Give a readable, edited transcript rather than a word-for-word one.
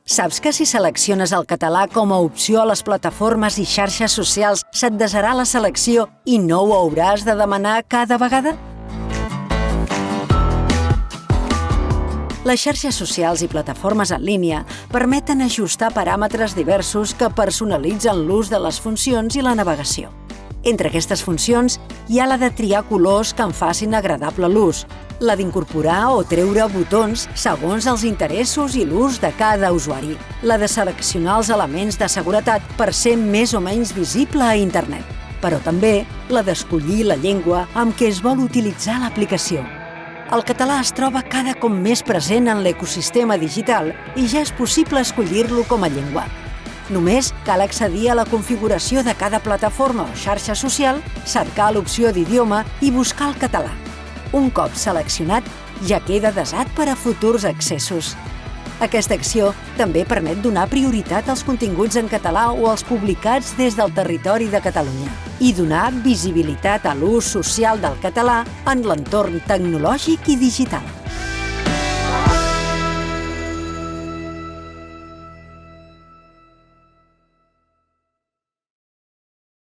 Saps que si selecciones el català com a opció a les plataformes i xarxes socials se't desharà la selecció i no ho hauràs de demanar cada vegada? Les xarxes socials i plataformes en línia permeten ajustar paràmetres diversos que personalitzen l'ús de les funcions i la navegació. Entre aquestes funcions hi ha la de triar colors que en facin agradable l'ús, la d'incorporar o treure botons segons els interessos i l'ús de cada usuari, la de seleccionar els elements de seguretat per ser més o menys visible a internet, però també la d'escollir la llengua amb què es vol utilitzar l'aplicació. El català es troba cada cop més present en l'ecosistema digital i ja és possible escollir-lo com a llengua. Només cal accedir a la configuració de cada plataforma o xarxa social, cercar l'opció d'idioma i buscar el català. Un cop seleccionat, ja queda desat per a futurs accessos. Aquesta acció també permet donar prioritat als continguts en català o als publicats des del territori de Catalunya i donar visibilitat a l'ús social del català en l'entorn tecnològic i digital.